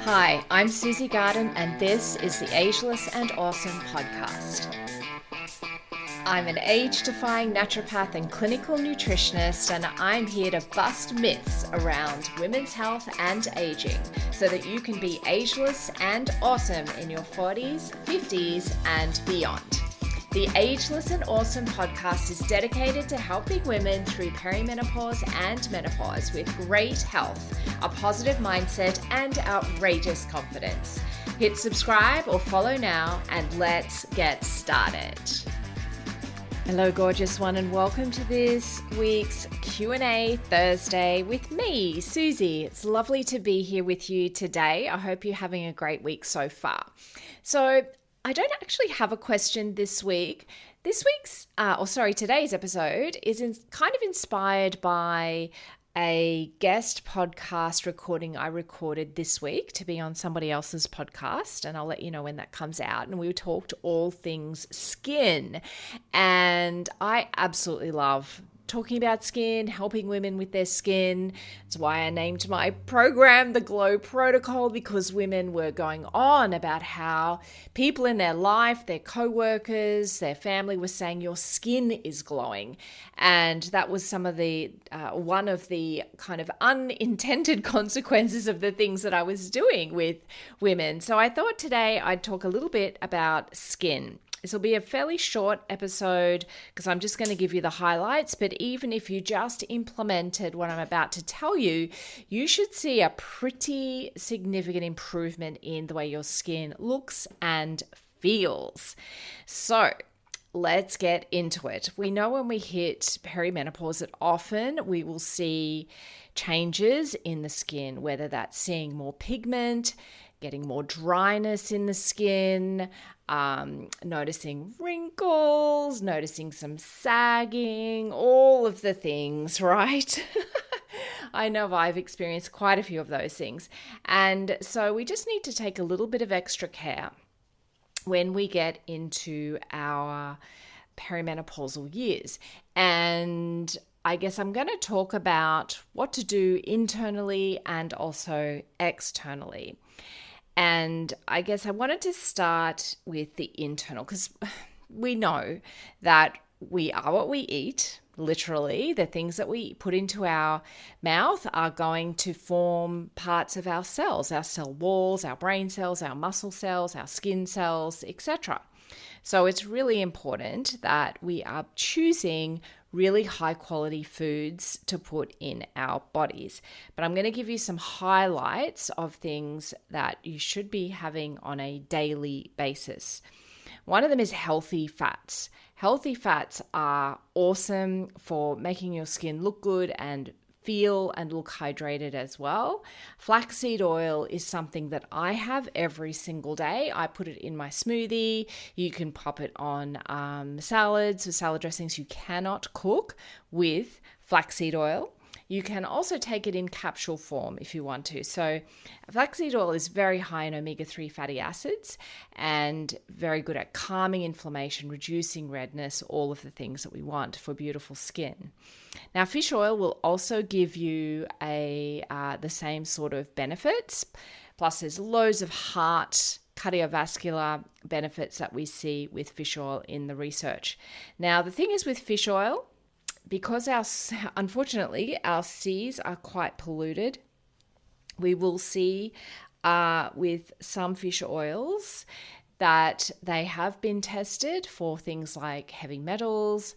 Hi, I'm Susie Garden, and this is the Ageless and Awesome podcast. I'm an age-defying naturopath and clinical nutritionist, and I'm here to bust myths around women's health and aging so that you can be ageless and awesome in your 40s, 50s, and beyond. The Ageless and Awesome podcast is dedicated to helping women through perimenopause and menopause with great health, a positive mindset, and outrageous confidence. Hit subscribe or follow now, and let's get started. Hello, gorgeous one, and welcome to this week's Q&A Thursday with me, Susie. It's lovely to be here with you today. I hope you're having a great week so far. So I don't actually have a question this week. Today's episode is kind of inspired by a guest podcast recording I recorded this week to be on somebody else's podcast, and I'll let you know when that comes out. And we talked all things skin, and I absolutely love talking about skin, helping women with their skin. It's why I named my program The Glow Protocol, because women were going on about how people in their life, their co-workers, their family were saying your skin is glowing. And that was some of the, one of the kind of unintended consequences of the things that I was doing with women. So I thought today I'd talk a little bit about skin. This will be a fairly short episode because I'm just going to give you the highlights, but even if you just implemented what I'm about to tell you, you should see a pretty significant improvement in the way your skin looks and feels. So let's get into it. We know when we hit perimenopause that often we will see changes in the skin, whether that's seeing more pigment, getting more dryness in the skin, noticing wrinkles, noticing some sagging, all of the things, right? I know I've experienced quite a few of those things. And so we just need to take a little bit of extra care when we get into our perimenopausal years. And I guess I'm going to talk about what to do internally and also externally. And I guess I wanted to start with the internal, because we know that we are what we eat. Literally, the things that we put into our mouth are going to form parts of our cells, our cell walls, our brain cells, our muscle cells, our skin cells, etc. So it's really important that we are choosing really high quality foods to put in our bodies. But I'm going to give you some highlights of things that you should be having on a daily basis. One of them is healthy fats. Healthy fats are awesome for making your skin look good and feel and look hydrated as well. Flaxseed oil is something that I have every single day. I put it in my smoothie. You can pop it on salads or salad dressings. You cannot cook with flaxseed oil. You can also take it in capsule form if you want to. So flaxseed oil is very high in omega-3 fatty acids and very good at calming inflammation, reducing redness, all of the things that we want for beautiful skin. Now, fish oil will also give you the same sort of benefits. Plus, there's loads of heart cardiovascular benefits that we see with fish oil in the research. Now, the thing is with fish oil, because unfortunately our seas are quite polluted, we will see with some fish oils that they have been tested for things like heavy metals,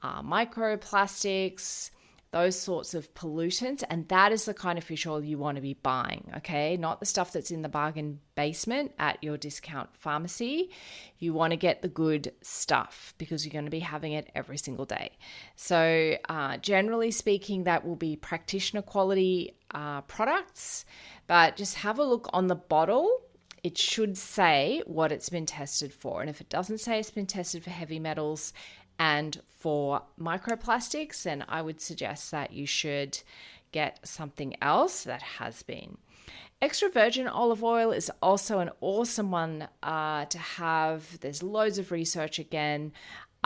microplastics, those sorts of pollutants, and that is the kind of fish oil you want to be buying, okay? Not the stuff that's in the bargain basement at your discount pharmacy. You want to get the good stuff because you're going to be having it every single day. So generally speaking, that will be practitioner quality products, but just have a look on the bottle. It should say what it's been tested for, and if it doesn't say it's been tested for heavy metals and for microplastics, then I would suggest that you should get something else that has been. Extra virgin olive oil is also an awesome one to have. There's loads of research again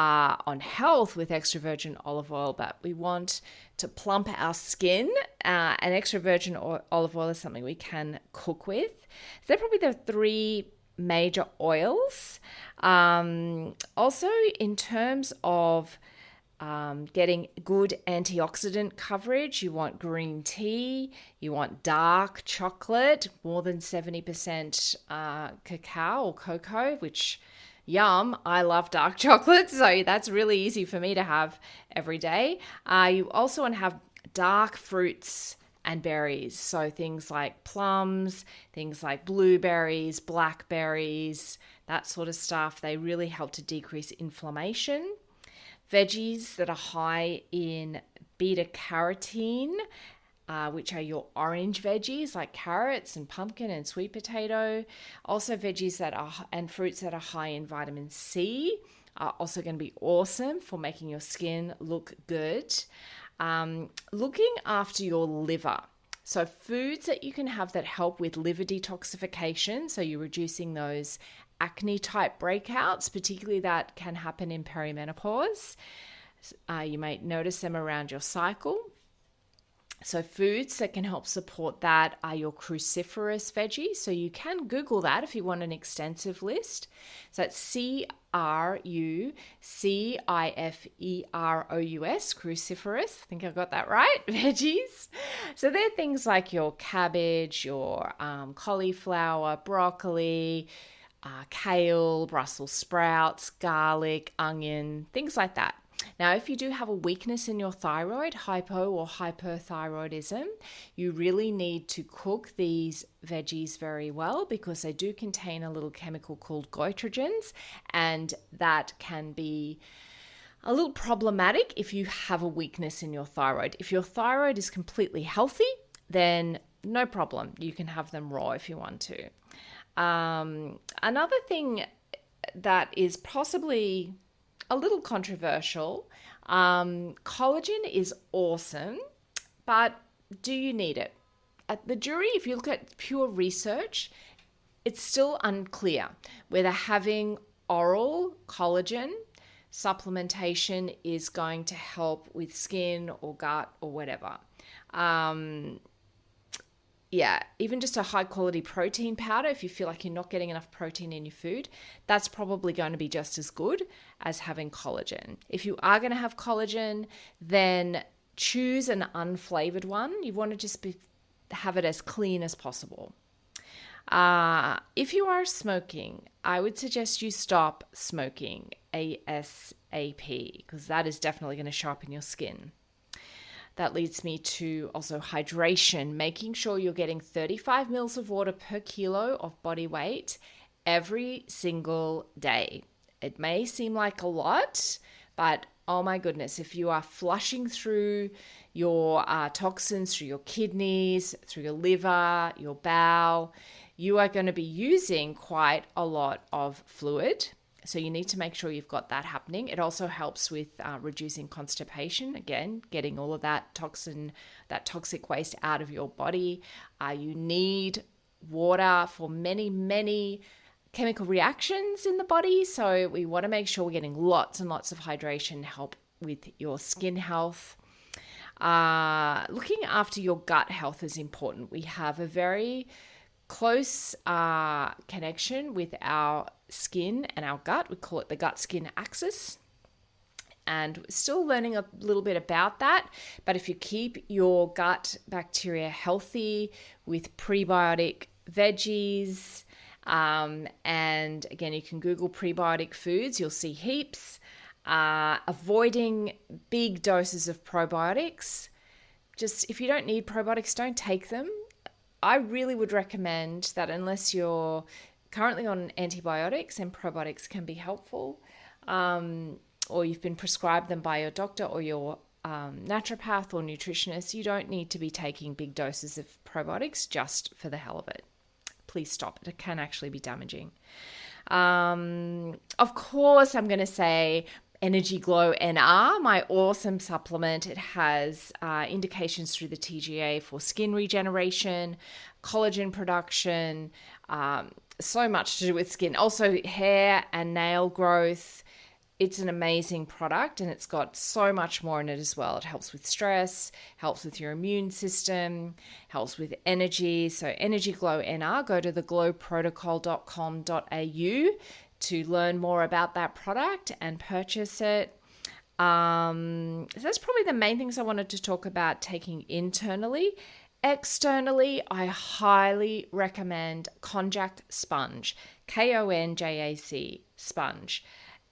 on health with extra virgin olive oil, but we want to plump our skin. And extra virgin olive oil is something we can cook with. So they're probably the three major oils. Also, in terms of getting good antioxidant coverage, you want green tea, you want dark chocolate, more than 70% cacao or cocoa, which, yum, I love dark chocolate, so that's really easy for me to have every day. You also want to have dark fruits and berries, so things like plums, things like blueberries, blackberries, that sort of stuff. They really help to decrease inflammation. Veggies that are high in beta carotene, which are your orange veggies like carrots and pumpkin and sweet potato. Also veggies that are and fruits that are high in vitamin C are also going to be awesome for making your skin look good. Looking after your liver. So foods that you can have that help with liver detoxification, so you're reducing those acne type breakouts, particularly that can happen in perimenopause. You might notice them around your cycle. So foods that can help support that are your cruciferous veggies. So you can Google that if you want an extensive list. So that's CRUCIFEROUS, cruciferous. I think I got that right, veggies. So they're things like your cabbage, your cauliflower, broccoli, kale, Brussels sprouts, garlic, onion, things like that. Now, if you do have a weakness in your thyroid, hypo or hyperthyroidism, you really need to cook these veggies very well because they do contain a little chemical called goitrogens, and that can be a little problematic if you have a weakness in your thyroid. If your thyroid is completely healthy, then no problem. You can have them raw if you want to. Another thing that is possibly a little controversial, collagen is awesome, but do you need it? At the jury, if you look at pure research, it's still unclear whether having oral collagen supplementation is going to help with skin or gut or whatever. Even just a high quality protein powder, if you feel like you're not getting enough protein in your food, that's probably going to be just as good as having collagen. If you are going to have collagen, then choose an unflavored one. You want to just have it as clean as possible. If you are smoking, I would suggest you stop smoking ASAP because that is definitely going to show up in your skin. That leads me to also hydration, making sure you're getting 35 mils of water per kilo of body weight every single day. It may seem like a lot, but oh my goodness, if you are flushing through your toxins through your kidneys, through your liver, your bowel, you are going to be using quite a lot of fluid. So you need to make sure you've got that happening. It also helps with reducing constipation. Again, getting all of that toxic waste out of your body. You need water for many, many chemical reactions in the body. So we want to make sure we're getting lots and lots of hydration, help with your skin health. Looking after your gut health is important. We have a very close connection with our skin and our gut. We call it the gut-skin axis. And we're still learning a little bit about that. But if you keep your gut bacteria healthy with prebiotic veggies, and again, you can Google prebiotic foods, you'll see heaps. Avoiding big doses of probiotics. Just if you don't need probiotics, don't take them. I really would recommend that unless you're currently on antibiotics, and probiotics can be helpful, or you've been prescribed them by your doctor or your naturopath or nutritionist, you don't need to be taking big doses of probiotics just for the hell of it. Please stop. It can actually be damaging. Of course, I'm going to say Energy Glow NR, my awesome supplement. It has indications through the TGA for skin regeneration, collagen production, so much to do with skin. Also hair and nail growth, it's an amazing product, and it's got so much more in it as well. It helps with stress, helps with your immune system, helps with energy. So Energy Glow NR, go to theglowprotocol.com.au to learn more about that product and purchase it. So that's probably the main things I wanted to talk about taking internally. Externally, I highly recommend Konjac Sponge, Konjac Sponge.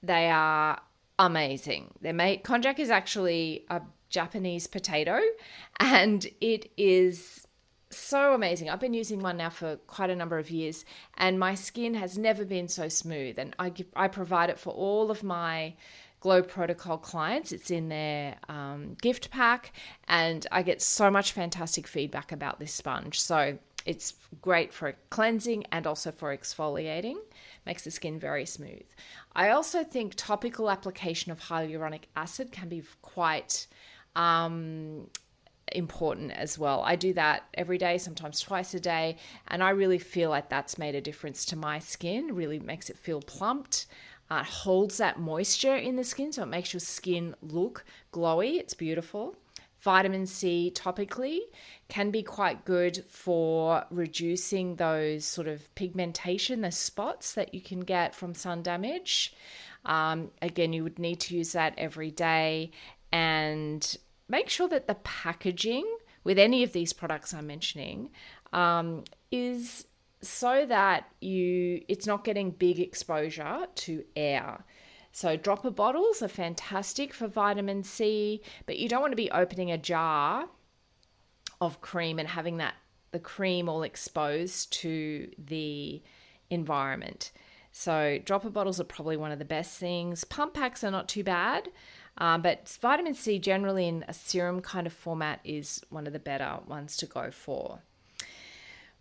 They are amazing. Konjac is actually a Japanese potato, and it is so amazing. I've been using one now for quite a number of years, and my skin has never been so smooth. And I provide it for all of my Glow Protocol clients. It's in their gift pack, and I get so much fantastic feedback about this sponge. So it's great for cleansing and also for exfoliating. Makes the skin very smooth. I also think topical application of hyaluronic acid can be quite important as well. I do that every day, sometimes twice a day, and I really feel like that's made a difference to my skin. Really makes it feel plumped. Holds that moisture in the skin, so it makes your skin look glowy. It's beautiful. Vitamin C topically can be quite good for reducing those sort of pigmentation, the spots that you can get from sun damage. Again, you would need to use that every day, and make sure that the packaging with any of these products I'm mentioning is so that it's not getting big exposure to air. So dropper bottles are fantastic for vitamin C, but you don't want to be opening a jar of cream and having the cream all exposed to the environment. So dropper bottles are probably one of the best things. Pump packs are not too bad, but vitamin C generally in a serum kind of format is one of the better ones to go for.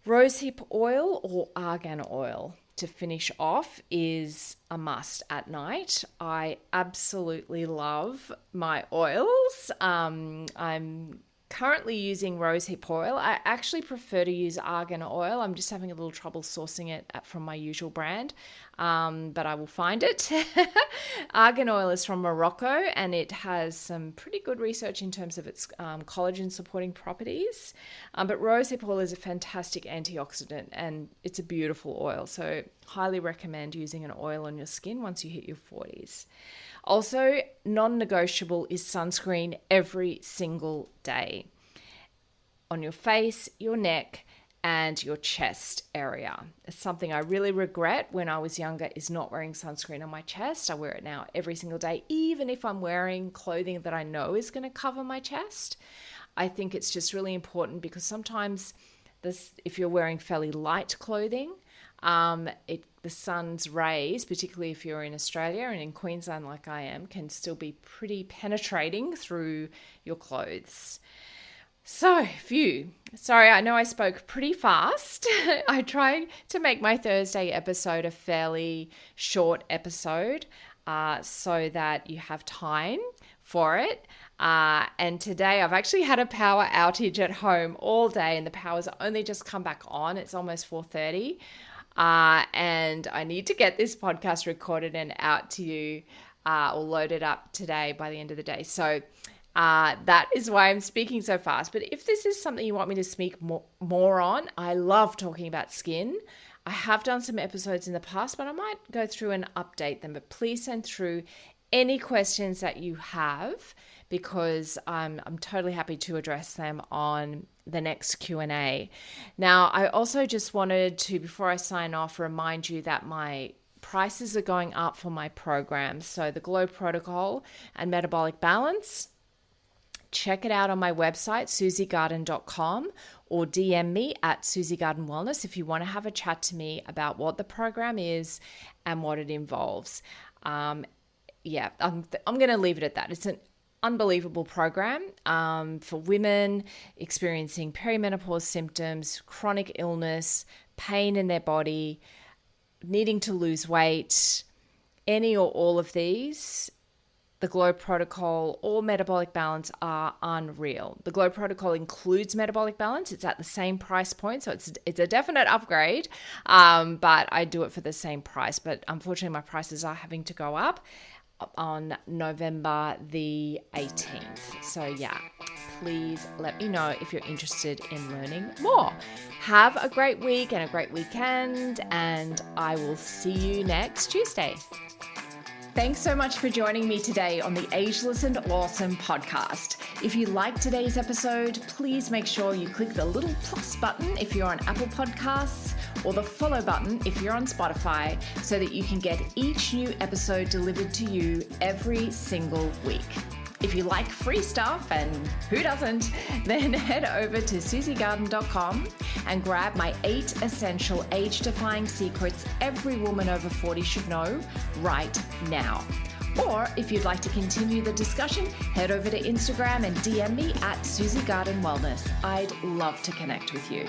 Rosehip oil or argan oil to finish off is a must at night. I absolutely love my oils. I'm currently using rosehip oil. I actually prefer to use argan oil. I'm just having a little trouble sourcing it from my usual brand, but I will find it. Argan oil is from Morocco, and it has some pretty good research in terms of its collagen supporting properties. But rosehip oil is a fantastic antioxidant, and it's a beautiful oil. So highly recommend using an oil on your skin once you hit your 40s. Also, non-negotiable is sunscreen every single day on your face, your neck, and your chest area. It's something I really regret when I was younger, is not wearing sunscreen on my chest. I wear it now every single day, even if I'm wearing clothing that I know is going to cover my chest. I think it's just really important because sometimes if you're wearing fairly light clothing, the sun's rays, particularly if you're in Australia and in Queensland like I am, can still be pretty penetrating through your clothes. So, sorry, I know I spoke pretty fast. I try to make my Thursday episode a fairly short episode so that you have time for it. And today I've actually had a power outage at home all day, and the power's only just come back on. It's almost 4:30. And I need to get this podcast recorded and out to you or loaded up today by the end of the day. So that is why I'm speaking so fast. But if this is something you want me to speak more on, I love talking about skin. I have done some episodes in the past, but I might go through and update them. But please send through any questions that you have, because I'm totally happy to address them on the next Q&A. Now, I also just wanted to, before I sign off, remind you that my prices are going up for my programs. So the Glow Protocol and Metabolic Balance, check it out on my website, susiegarden.com, or DM me at Susie Garden Wellness if you want to have a chat to me about what the program is and what it involves. I'm going to leave it at that. It's an unbelievable program for women experiencing perimenopause symptoms, chronic illness, pain in their body, needing to lose weight, any or all of these. The Glow Protocol or Metabolic Balance are unreal. The Glow Protocol includes Metabolic Balance. It's at the same price point, so it's a definite upgrade, but I do it for the same price. But unfortunately, my prices are having to go up. on November the 18th. So yeah, please let me know if you're interested in learning more. Have a great week and a great weekend, and I will see you next Tuesday. Thanks so much for joining me today on the Ageless and Awesome podcast. If you liked today's episode, please make sure you click the little plus button if you're on Apple Podcasts, or the follow button if you're on Spotify, so that you can get each new episode delivered to you every single week. If you like free stuff, and who doesn't, then head over to susiegarden.com and grab my 8 essential age-defying secrets every woman over 40 should know right now. Or if you'd like to continue the discussion, head over to Instagram and DM me at Susie Garden Wellness. I'd love to connect with you.